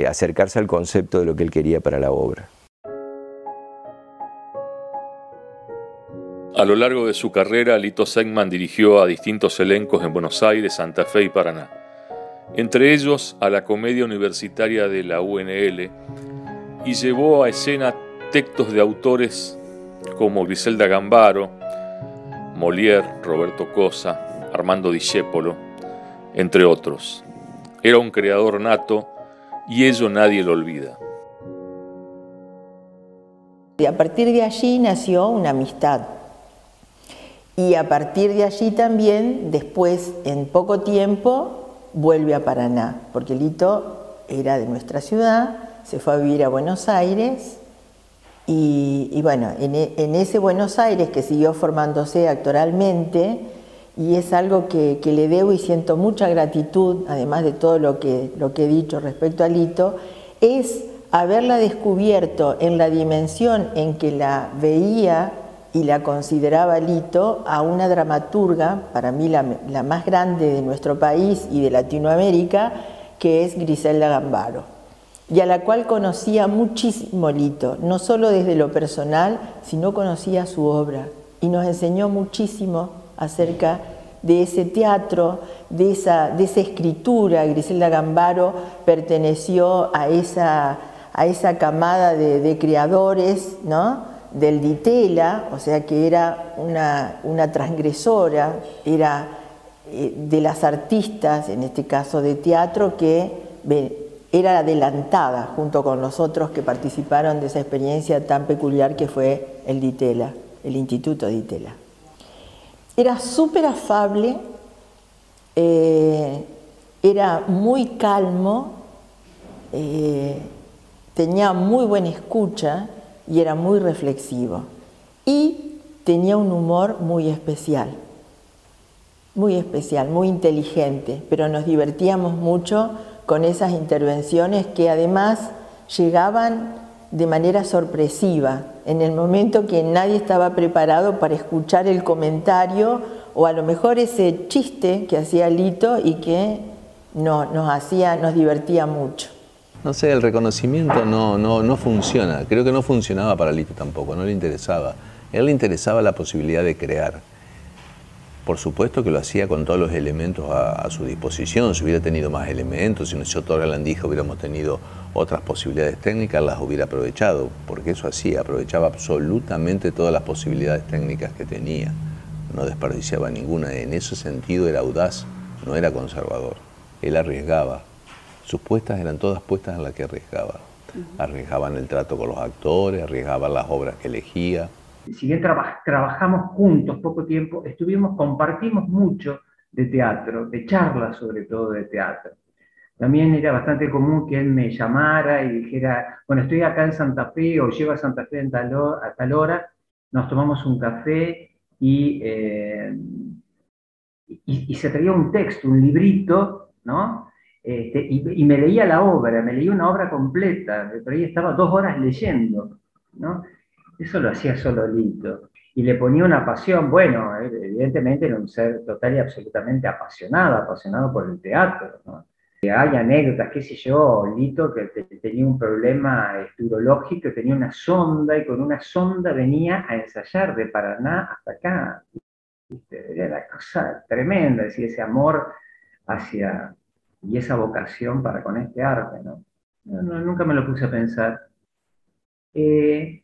acercarse al concepto de lo que él quería para la obra. A lo largo de su carrera, Lito Segman dirigió a distintos elencos en Buenos Aires, Santa Fe y Paraná. Entre ellos a la Comedia Universitaria de la UNL, y llevó a escena textos de autores como Griselda Gambaro, Molière, Roberto Cosa, Armando Discépolo, entre otros. Era un creador nato y ello nadie lo olvida. Y a partir de allí nació una amistad. Y a partir de allí también, después, en poco tiempo, vuelve a Paraná, porque Lito era de nuestra ciudad, se fue a vivir a Buenos Aires, y bueno, en ese Buenos Aires que siguió formándose actoralmente, y es algo que le debo y siento mucha gratitud, además de todo lo que he dicho respecto a Lito, es haberla descubierto en la dimensión en que la veía y la consideraba Lito, a una dramaturga, para mí la más grande de nuestro país y de Latinoamérica, que es Griselda Gambaro, y a la cual conocía muchísimo Lito, no solo desde lo personal, sino conocía su obra, y nos enseñó muchísimo acerca de ese teatro, de esa escritura. Griselda Gambaro perteneció a esa camada de creadores, ¿no?, del Ditela, o sea que era una transgresora, era de las artistas, en este caso de teatro, que era adelantada junto con los otros que participaron de esa experiencia tan peculiar que fue el Ditela, el Instituto Ditela. Era súper afable, era muy calmo, tenía muy buena escucha y era muy reflexivo. Y tenía un humor muy especial, muy inteligente, pero nos divertíamos mucho con esas intervenciones que además llegaban de manera sorpresiva, en el momento que nadie estaba preparado para escuchar el comentario o a lo mejor ese chiste que hacía Lito y que nos divertía mucho. No sé, el reconocimiento no funciona. Creo que no funcionaba para Lito tampoco, no le interesaba. A él le interesaba la posibilidad de crear. Por supuesto que lo hacía con todos los elementos a su disposición. Si hubiera tenido más elementos, si nosotros en Landija hubiéramos tenido otras posibilidades técnicas, las hubiera aprovechado, porque eso hacía, aprovechaba absolutamente todas las posibilidades técnicas que tenía, no desperdiciaba ninguna. En ese sentido era audaz, no era conservador. Él arriesgaba. Sus puestas eran todas puestas en las que arriesgaba. Arriesgaba en el trato con los actores, arriesgaba en las obras que elegía. Si bien trabajamos juntos poco tiempo, compartimos mucho de teatro, de charlas sobre todo de teatro. También era bastante común que él me llamara y dijera, bueno, estoy acá en Santa Fe o llego a Santa Fe a tal hora, nos tomamos un café y se traía un texto, un librito, ¿no? Y me leía la obra, me leía una obra completa, por ahí estaba 2 horas leyendo, ¿no? Eso lo hacía solo Lito. Y le ponía una pasión, bueno, evidentemente era un ser total y absolutamente apasionado por el teatro, ¿no? Hay anécdotas, qué sé yo, Lito que tenía un problema urológico, tenía una sonda y con una sonda venía a ensayar de Paraná hasta acá. Era una cosa tremenda, es decir, ese amor hacia, y esa vocación para con este arte, ¿no? Nunca me lo puse a pensar. Y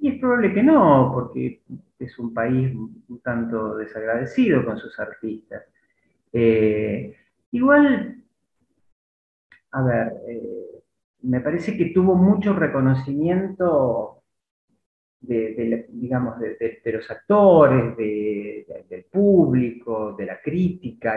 es probable que no, porque es un país un tanto desagradecido con sus artistas. Igual, a ver, me parece que tuvo mucho reconocimiento digamos, de los actores, del público, de la crítica,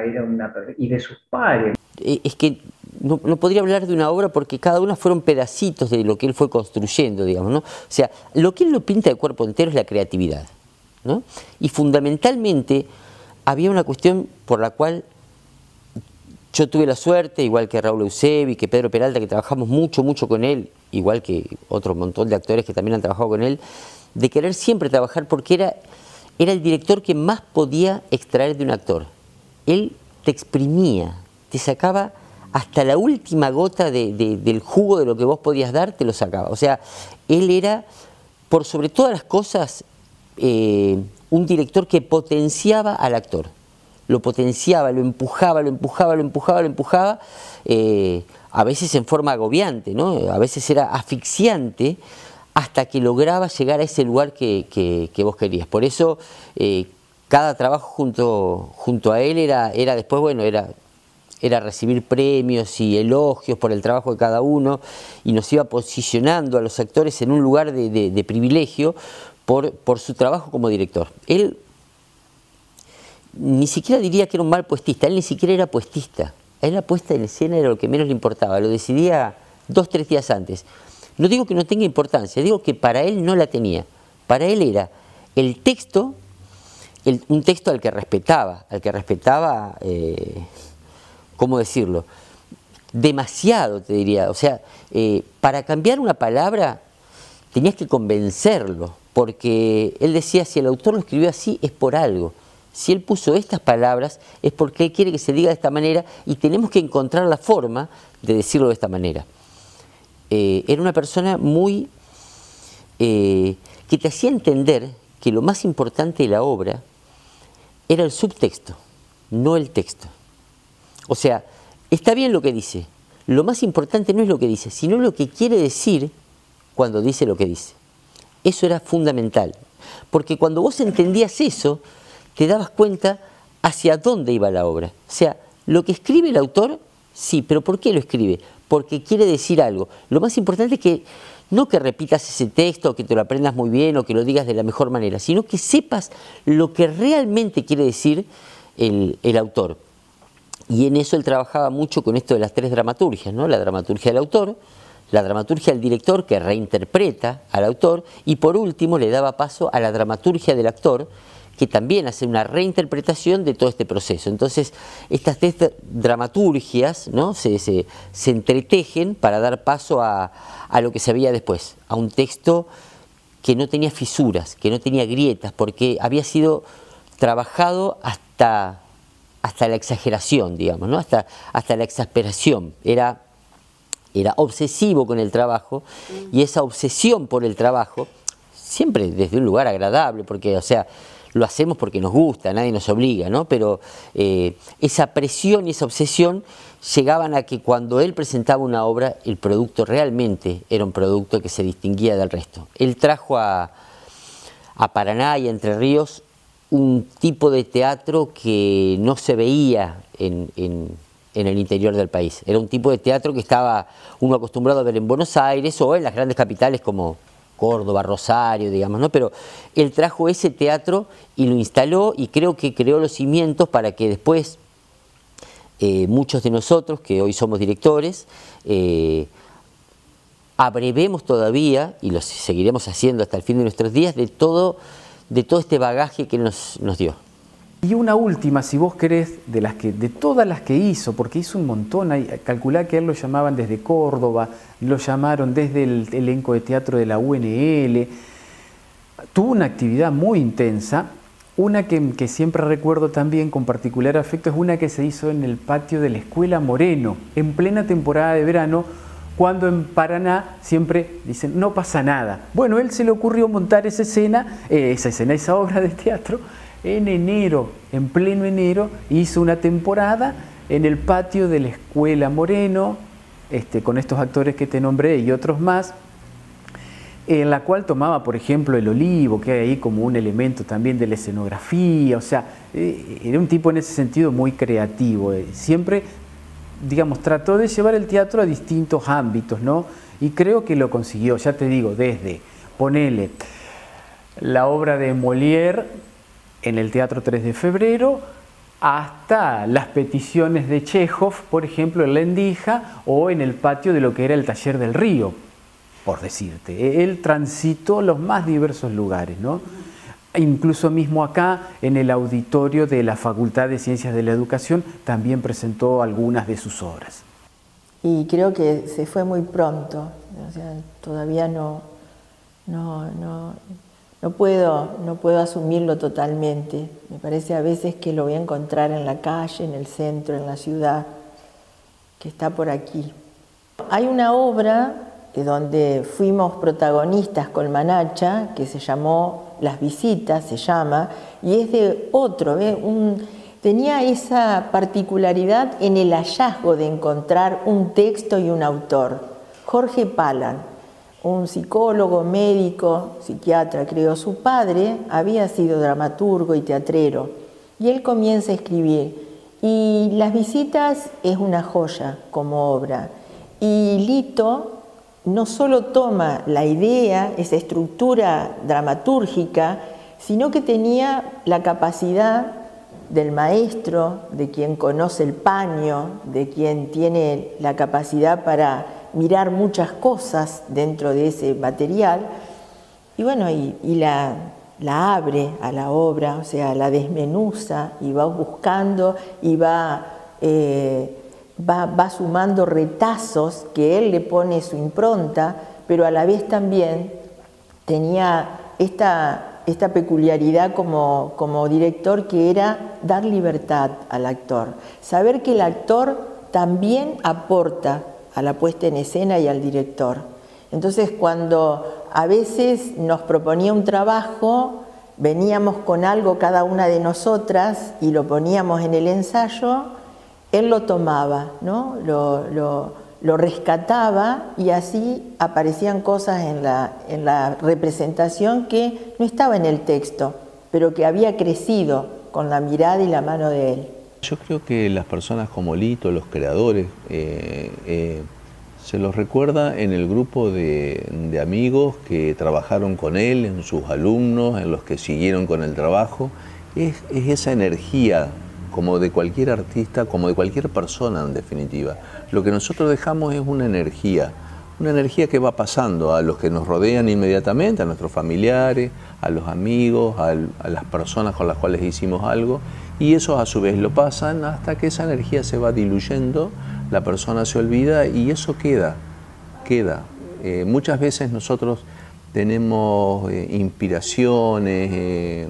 y de sus pares. Es que no podría hablar de una obra porque cada una fueron pedacitos de lo que él fue construyendo, digamos, ¿no? O sea, lo que él lo pinta de cuerpo entero es la creatividad, ¿no? Y fundamentalmente había una cuestión por la cual yo tuve la suerte, igual que Raúl Eusebi, que Pedro Peralta, que trabajamos mucho con él, igual que otro montón de actores que también han trabajado con él, de querer siempre trabajar porque era el director que más podía extraer de un actor. Él te exprimía, te sacaba hasta la última gota del jugo de lo que vos podías dar, te lo sacaba. O sea, él era, por sobre todas las cosas, un director que potenciaba al actor. Lo potenciaba, lo empujaba, a veces en forma agobiante, ¿no? A veces era asfixiante, hasta que lograba llegar a ese lugar que vos querías. Por eso, cada trabajo junto a él era después, bueno, era recibir premios y elogios por el trabajo de cada uno, y nos iba posicionando a los actores en un lugar de privilegio por su trabajo como director. Él ni siquiera diría que era un mal puestista, él ni siquiera era puestista. A él la puesta en escena era lo que menos le importaba, lo decidía 2 o 3 días antes. No digo que no tenga importancia, digo que para él no la tenía. Para él era el texto, un texto al que respetaba, ¿cómo decirlo? Demasiado, te diría. O sea, para cambiar una palabra tenías que convencerlo, porque él decía, si el autor lo escribió así es por algo. Si él puso estas palabras es porque él quiere que se diga de esta manera y tenemos que encontrar la forma de decirlo de esta manera. Era una persona muy que te hacía entender que lo más importante de la obra era el subtexto, no el texto. O sea, está bien lo que dice, lo más importante no es lo que dice, sino lo que quiere decir cuando dice lo que dice. Eso era fundamental, porque cuando vos entendías eso, te dabas cuenta hacia dónde iba la obra. O sea, lo que escribe el autor, sí, pero ¿por qué lo escribe? Porque quiere decir algo. Lo más importante es que no que repitas ese texto, o que te lo aprendas muy bien, o que lo digas de la mejor manera, sino que sepas lo que realmente quiere decir el autor. Y en eso él trabajaba mucho con esto de las 3 dramaturgias, ¿no? La dramaturgia del autor, la dramaturgia del director, que reinterpreta al autor, y por último le daba paso a la dramaturgia del actor, que también hace una reinterpretación de todo este proceso. Entonces, estas 3 dramaturgias, ¿no? se entretejen para dar paso a lo que se veía después, a un texto que no tenía fisuras, que no tenía grietas, porque había sido trabajado hasta la exageración, digamos, ¿no? hasta la exasperación. Era obsesivo con el trabajo, y esa obsesión por el trabajo, siempre desde un lugar agradable, porque, o sea, lo hacemos porque nos gusta, nadie nos obliga, ¿no? Pero esa presión y esa obsesión llegaban a que cuando él presentaba una obra, el producto realmente era un producto que se distinguía del resto. Él trajo a Paraná y a Entre Ríos un tipo de teatro que no se veía en el interior del país. Era un tipo de teatro que estaba uno acostumbrado a ver en Buenos Aires o en las grandes capitales como Córdoba, Rosario, digamos, ¿no? Pero él trajo ese teatro y lo instaló, y creo que creó los cimientos para que después muchos de nosotros, que hoy somos directores, abrevemos todavía, y lo seguiremos haciendo hasta el fin de nuestros días, de todo este bagaje que nos dio. Y una última, si vos querés, de todas las que hizo, porque hizo un montón, calculá que a él lo llamaban desde Córdoba, lo llamaron desde el elenco de teatro de la UNL, tuvo una actividad muy intensa. Una que siempre recuerdo también con particular afecto es una que se hizo en el patio de la Escuela Moreno, en plena temporada de verano, cuando en Paraná siempre dicen no pasa nada. Bueno, él se le ocurrió montar esa obra de teatro, en enero, en pleno enero, hizo una temporada en el patio de la Escuela Moreno, con estos actores que te nombré y otros más, en la cual tomaba, por ejemplo, el olivo, que hay ahí como un elemento también de la escenografía. O sea, era un tipo en ese sentido muy creativo. Siempre, digamos, trató de llevar el teatro a distintos ámbitos, ¿no? Y creo que lo consiguió, ya te digo, desde, ponele, la obra de Molière en el Teatro 3 de Febrero, hasta las peticiones de Chekhov, por ejemplo, en La Endija, o en el patio de lo que era el Taller del Río, por decirte. Él transitó los más diversos lugares, ¿no? Incluso mismo acá, en el auditorio de la Facultad de Ciencias de la Educación, también presentó algunas de sus obras. Y creo que se fue muy pronto, o sea, todavía no puedo asumirlo totalmente. Me parece a veces que lo voy a encontrar en la calle, en el centro, en la ciudad, que está por aquí. Hay una obra donde fuimos protagonistas con Manacha, que se llamó Las Visitas, y es de otro, tenía esa particularidad en el hallazgo de encontrar un texto y un autor. Jorge Palan, un psicólogo, médico, psiquiatra, creo. Su padre había sido dramaturgo y teatrero, y él comienza a escribir. Y Las Visitas es una joya como obra. Y Lito no solo toma la idea, esa estructura dramatúrgica, sino que tenía la capacidad del maestro, de quien conoce el paño, de quien tiene la capacidad para mirar muchas cosas dentro de ese material, y bueno, y la abre a la obra, o sea, la desmenuza y va buscando y va sumando retazos que él le pone su impronta, pero a la vez también tenía esta peculiaridad como director, que era dar libertad al actor, saber que el actor también aporta a la puesta en escena y al director. Entonces, cuando a veces nos proponía un trabajo, veníamos con algo cada una de nosotras y lo poníamos en el ensayo, él lo tomaba, ¿no? Lo rescataba, y así aparecían cosas en la representación que no estaba en el texto, pero que había crecido con la mirada y la mano de él. Yo creo que las personas como Lito, los creadores, se los recuerda en el grupo de amigos que trabajaron con él, en sus alumnos, en los que siguieron con el trabajo. Es esa energía, como de cualquier artista, como de cualquier persona en definitiva. Lo que nosotros dejamos es una energía que va pasando a los que nos rodean inmediatamente, a nuestros familiares, a los amigos, a las personas con las cuales hicimos algo, y eso a su vez lo pasan hasta que esa energía se va diluyendo, la persona se olvida y eso queda. Muchas veces nosotros tenemos inspiraciones,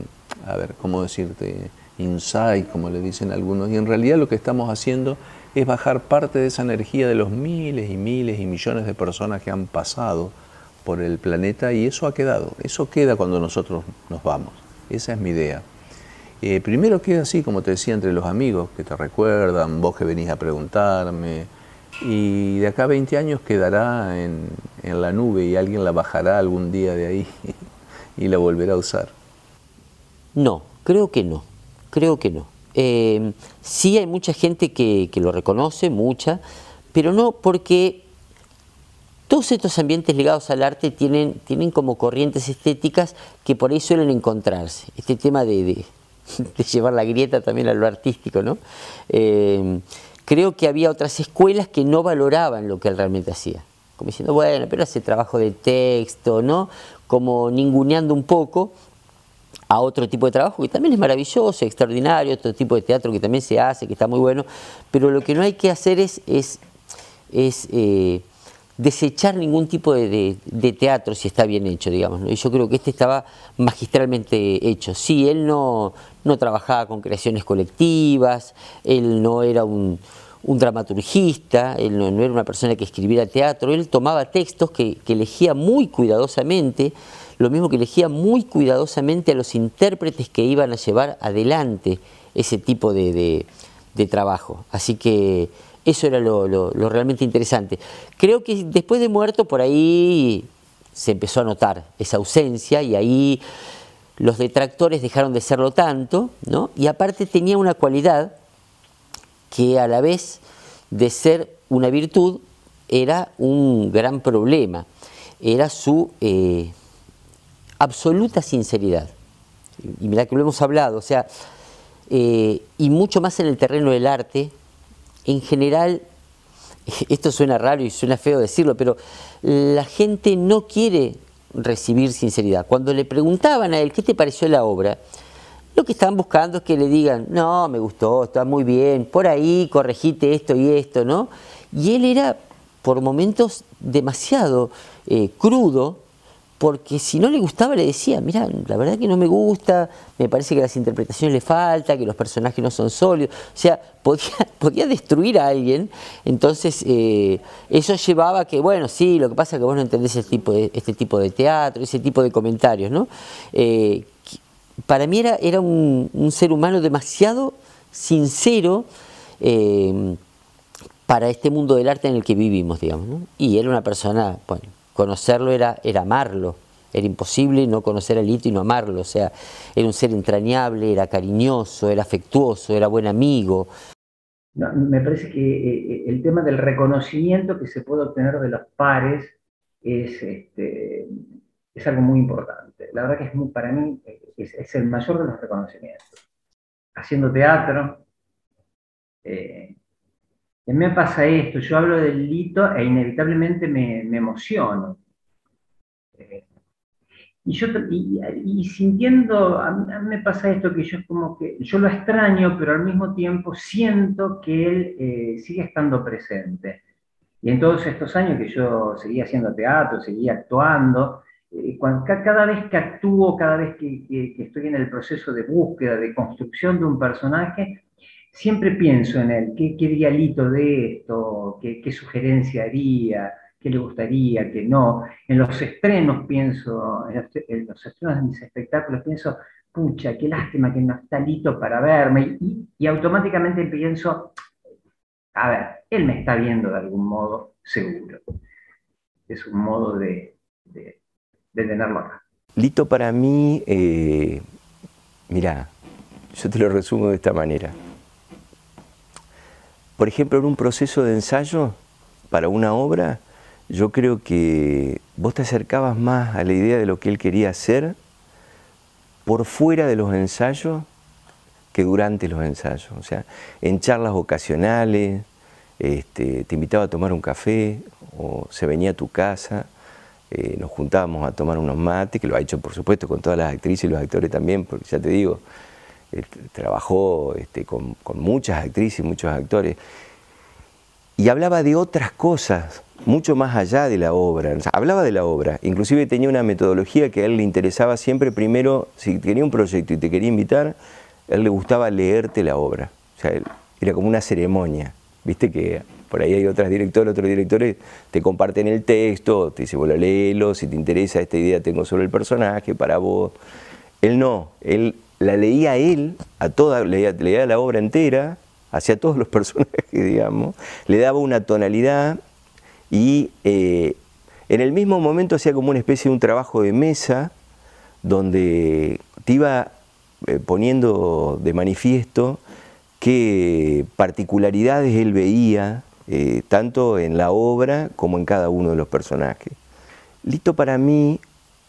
¿cómo decirte?, insight, como le dicen algunos, y en realidad lo que estamos haciendo es bajar parte de esa energía de los miles y miles y millones de personas que han pasado por el planeta, y eso ha quedado, eso queda cuando nosotros nos vamos. Esa es mi idea. Primero queda así, como te decía, entre los amigos que te recuerdan, vos que venís a preguntarme, y de acá a 20 años quedará en la nube y alguien la bajará algún día de ahí y la volverá a usar. No, Creo que no, creo que no. Sí hay mucha gente que lo reconoce, mucha, pero no porque todos estos ambientes ligados al arte tienen como corrientes estéticas que por ahí suelen encontrarse. Este tema de llevar la grieta también a lo artístico, ¿no? Creo que había otras escuelas que no valoraban lo que él realmente hacía. Como diciendo, bueno, pero hace trabajo de texto, ¿no? Como ninguneando un poco a otro tipo de trabajo que también es maravilloso, extraordinario, otro tipo de teatro que también se hace, que está muy bueno, pero lo que no hay que hacer es desechar ningún tipo de teatro si está bien hecho, digamos, ¿no? Y yo creo que este estaba magistralmente hecho. Sí, él no trabajaba con creaciones colectivas, él no era un dramaturgista, él no era una persona que escribiera teatro, él tomaba textos que elegía muy cuidadosamente, lo mismo que elegía muy cuidadosamente a los intérpretes que iban a llevar adelante ese tipo de trabajo. Así que eso era lo realmente interesante. Creo que después de muerto por ahí se empezó a notar esa ausencia y ahí los detractores dejaron de serlo tanto, ¿no? Y aparte tenía una cualidad que a la vez de ser una virtud era un gran problema. Era su absoluta sinceridad. Y mirá que lo hemos hablado, o sea, y mucho más en el terreno del arte. En general, esto suena raro y suena feo decirlo, pero la gente no quiere recibir sinceridad. Cuando le preguntaban a él, ¿qué te pareció la obra?, lo que estaban buscando es que le digan, no, me gustó, está muy bien, por ahí corregite esto y esto, ¿no? Y él era, por momentos, demasiado crudo, porque si no le gustaba le decía, mira, la verdad que no me gusta, me parece que las interpretaciones le falta, que los personajes no son sólidos, o sea, podía destruir a alguien. Entonces eso llevaba a que, bueno, sí, lo que pasa es que vos no entendés este tipo de teatro, ese tipo de comentarios, ¿no? Para mí era un ser humano demasiado sincero para este mundo del arte en el que vivimos, digamos, ¿no? Y era una persona, bueno, conocerlo era amarlo, era imposible no conocer a Lito y no amarlo, o sea, era un ser entrañable, era cariñoso, era afectuoso, era buen amigo. No, me parece que el tema del reconocimiento que se puede obtener de los pares es algo muy importante. La verdad que para mí es el mayor de los reconocimientos. Haciendo teatro, me pasa esto, yo hablo del Lito e inevitablemente me emociono. Y sintiendo, a mí me pasa esto, que yo es como que, yo lo extraño, pero al mismo tiempo siento que él sigue estando presente. Y en todos estos años que yo seguía haciendo teatro, seguía actuando, cada vez que actúo, cada vez que estoy en el proceso de búsqueda, de construcción de un personaje, siempre pienso en él, qué diría Lito de esto, qué sugerencia haría, qué le gustaría, qué no. En los estrenos pienso, en los estrenos de mis espectáculos pienso, pucha, qué lástima que no está Lito para verme, y automáticamente pienso, a ver, él me está viendo de algún modo, seguro. Es un modo de tenerlo acá. Lito para mí, mirá, yo te lo resumo de esta manera. Por ejemplo, en un proceso de ensayo para una obra, yo creo que vos te acercabas más a la idea de lo que él quería hacer por fuera de los ensayos que durante los ensayos. O sea, en charlas ocasionales, te invitaba a tomar un café o se venía a tu casa, nos juntábamos a tomar unos mates, que lo ha hecho por supuesto con todas las actrices y los actores también, porque ya te digo, trabajó con muchas actrices y muchos actores. Y hablaba de otras cosas, mucho más allá de la obra. O sea, hablaba de la obra, inclusive tenía una metodología que a él le interesaba siempre. Primero, si tenía un proyecto y te quería invitar, a él le gustaba leerte la obra. O sea, era como una ceremonia. Viste que por ahí hay otros directores te comparten el texto, te dicen, bueno, léelo, si te interesa esta idea tengo sobre el personaje, para vos. Él no, él la leía a toda, leía la obra entera, hacia todos los personajes, digamos, le daba una tonalidad y en el mismo momento hacía como una especie de un trabajo de mesa donde te iba poniendo de manifiesto qué particularidades él veía, tanto en la obra como en cada uno de los personajes. Lito para mí,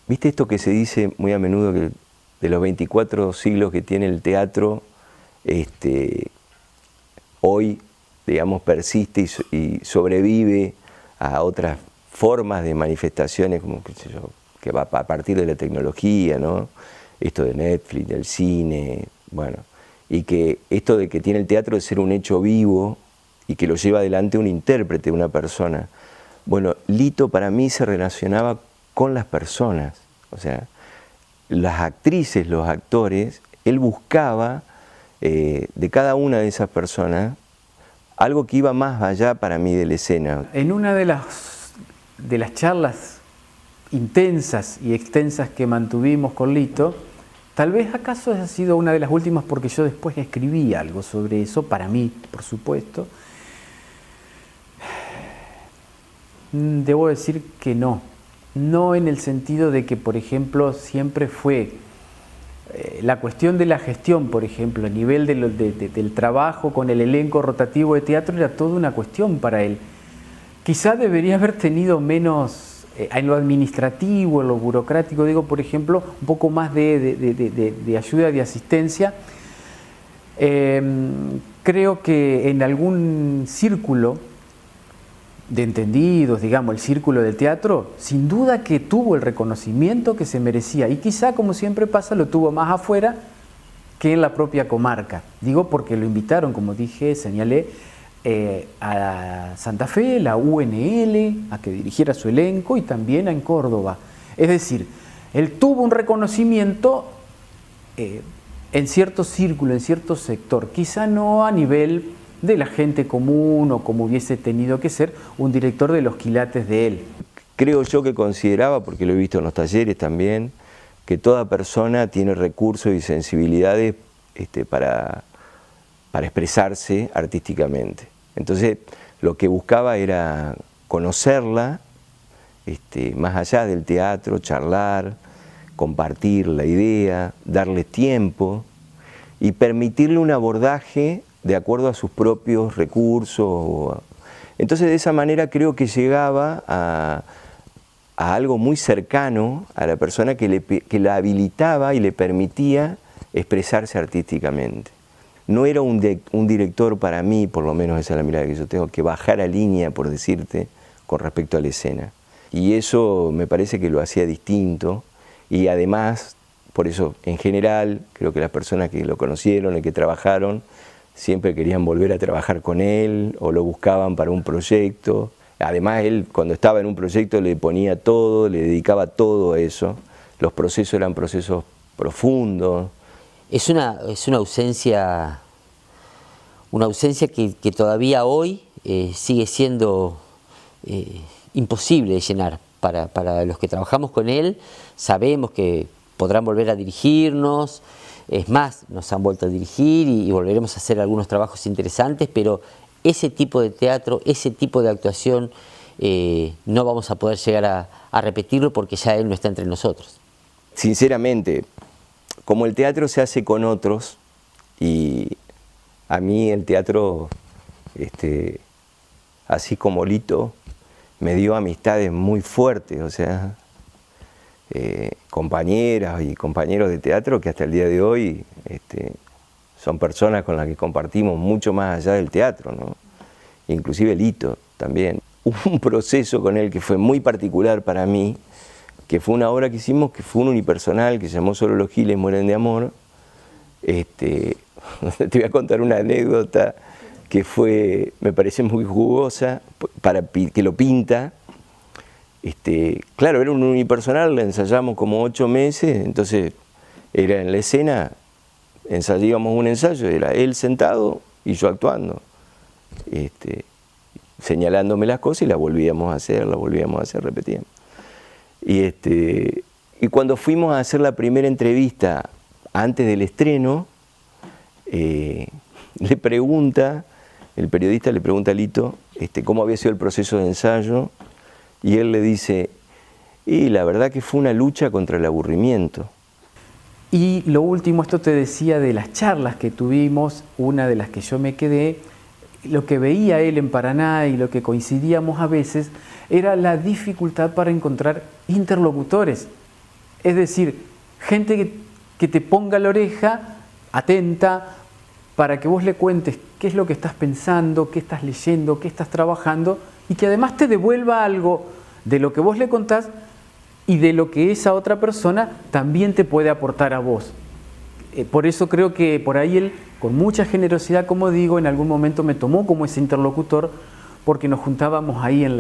¿viste esto que se dice muy a menudo, que de los 24 siglos que tiene el teatro, hoy, digamos, persiste y sobrevive a otras formas de manifestaciones, como qué sé yo, que va a partir de la tecnología, ¿no? Esto de Netflix, del cine, bueno, y que esto de que tiene el teatro de ser un hecho vivo y que lo lleva adelante un intérprete, una persona. Bueno, Lito para mí se relacionaba con las personas, o sea, las actrices, los actores, él buscaba de cada una de esas personas algo que iba más allá para mí de la escena. En una de las charlas intensas y extensas que mantuvimos con Lito, tal vez acaso ha sido una de las últimas porque yo después escribí algo sobre eso, para mí, por supuesto. Debo decir que no en el sentido de que, por ejemplo, siempre fue la cuestión de la gestión, por ejemplo, a nivel del trabajo con el elenco rotativo de teatro era toda una cuestión para él. Quizá debería haber tenido menos, en lo administrativo, en lo burocrático, digo, por ejemplo, un poco más de ayuda, de asistencia. Creo que en algún círculo de entendidos, digamos, el círculo del teatro, sin duda que tuvo el reconocimiento que se merecía y quizá, como siempre pasa, lo tuvo más afuera que en la propia comarca. Digo porque lo invitaron, como dije, señalé, a Santa Fe, la UNL, a que dirigiera su elenco y también en Córdoba. Es decir, él tuvo un reconocimiento en cierto círculo, en cierto sector, quizá no a nivel de la gente común o como hubiese tenido que ser un director de los quilates de él. Creo yo que consideraba, porque lo he visto en los talleres también, que toda persona tiene recursos y sensibilidades para expresarse artísticamente. Entonces, lo que buscaba era conocerla, más allá del teatro, charlar, compartir la idea, darle tiempo y permitirle un abordaje de acuerdo a sus propios recursos. Entonces, de esa manera creo que llegaba a algo muy cercano a la persona que la habilitaba y le permitía expresarse artísticamente. No era un director para mí, por lo menos esa es la mirada que yo tengo, que bajara línea, por decirte, con respecto a la escena. Y eso me parece que lo hacía distinto y además, por eso en general, creo que las personas que lo conocieron y que trabajaron, siempre querían volver a trabajar con él o lo buscaban para un proyecto. Además, él cuando estaba en un proyecto le ponía todo, le dedicaba todo a eso. Los procesos eran procesos profundos. Es una ausencia que todavía hoy sigue siendo imposible de llenar. Para los que trabajamos con él, sabemos que podrán volver a dirigirnos. Es más, nos han vuelto a dirigir y volveremos a hacer algunos trabajos interesantes, pero ese tipo de teatro, ese tipo de actuación, no vamos a poder llegar a repetirlo porque ya él no está entre nosotros. Sinceramente, como el teatro se hace con otros, y a mí el teatro, así como Lito, me dio amistades muy fuertes, o sea, compañeras y compañeros de teatro que hasta el día de hoy son personas con las que compartimos mucho más allá del teatro, ¿no? Inclusive Lito también. Hubo un proceso con él que fue muy particular para mí, que fue una obra que hicimos que fue un unipersonal que se llamó Solo los giles mueren de amor. Te voy a contar una anécdota que fue, me parece muy jugosa, que lo pinta. Claro, era un unipersonal, la ensayamos como 8 meses, entonces era en la escena, ensayábamos un ensayo, era él sentado y yo actuando, señalándome las cosas y las volvíamos a hacer, repetíamos. Y cuando fuimos a hacer la primera entrevista antes del estreno, el periodista le pregunta a Lito cómo había sido el proceso de ensayo. Y él le dice, y la verdad que fue una lucha contra el aburrimiento. Y lo último, esto te decía de las charlas que tuvimos, una de las que yo me quedé, lo que veía él en Paraná y lo que coincidíamos a veces era la dificultad para encontrar interlocutores. Es decir, gente que te ponga la oreja atenta para que vos le cuentes qué es lo que estás pensando, qué estás leyendo, qué estás trabajando y que además te devuelva algo de lo que vos le contás y de lo que esa otra persona también te puede aportar a vos. Por eso creo que por ahí él, con mucha generosidad, como digo, en algún momento me tomó como ese interlocutor, porque nos juntábamos ahí en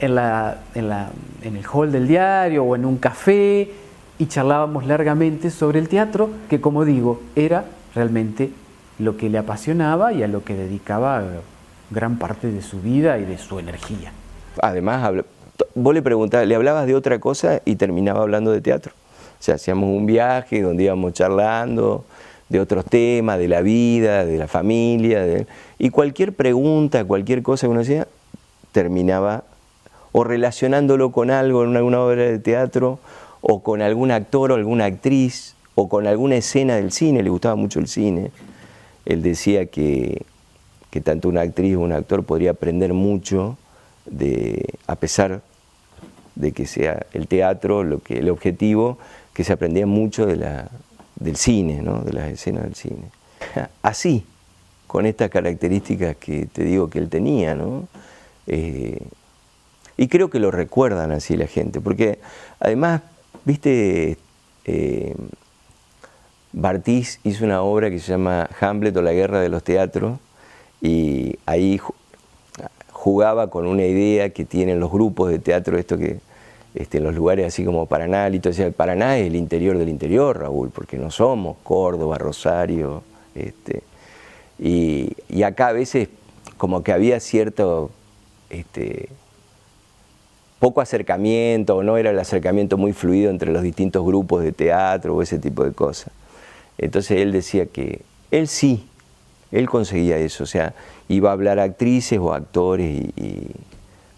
el hall del diario o en un café y charlábamos largamente sobre el teatro, que como digo, era realmente lo que le apasionaba y a lo que dedicaba gran parte de su vida y de su energía. Además, vos le preguntabas, le hablabas de otra cosa y terminaba hablando de teatro. O sea, hacíamos un viaje donde íbamos charlando de otros temas, de la vida, de la familia, y cualquier pregunta, cualquier cosa que uno hacía, terminaba o relacionándolo con algo en alguna obra de teatro, o con algún actor o alguna actriz, o con alguna escena del cine. Le gustaba mucho el cine. Él decía que tanto una actriz o un actor podría aprender mucho, a pesar de que sea el teatro el objetivo, que se aprendía mucho del cine, ¿no? De las escenas del cine. Así, con estas características que te digo que él tenía, ¿no? Y creo que lo recuerdan así la gente, porque además, viste, Bartís hizo una obra que se llama Hamlet o la guerra de los teatros, y ahí jugaba con una idea que tienen los grupos de teatro, esto que en los lugares así como Paraná, Lito decía, el Paraná es el interior del interior, Raúl, porque no somos Córdoba, Rosario, y acá a veces como que había cierto poco acercamiento, o no era el acercamiento muy fluido entre los distintos grupos de teatro o ese tipo de cosas. Entonces él decía que él sí, él conseguía eso, o sea, iba a hablar a actrices o actores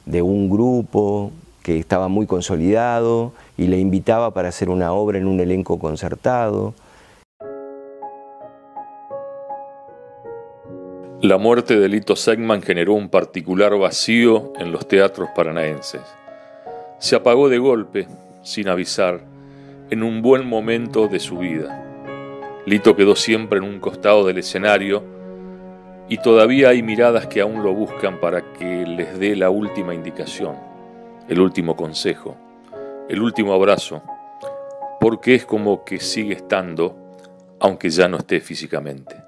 de un grupo que estaba muy consolidado y le invitaba para hacer una obra en un elenco concertado. La muerte de Lito Segman generó un particular vacío en los teatros paranaenses. Se apagó de golpe, sin avisar, en un buen momento de su vida. Lito quedó siempre en un costado del escenario y todavía hay miradas que aún lo buscan para que les dé la última indicación, el último consejo, el último abrazo, porque es como que sigue estando, aunque ya no esté físicamente.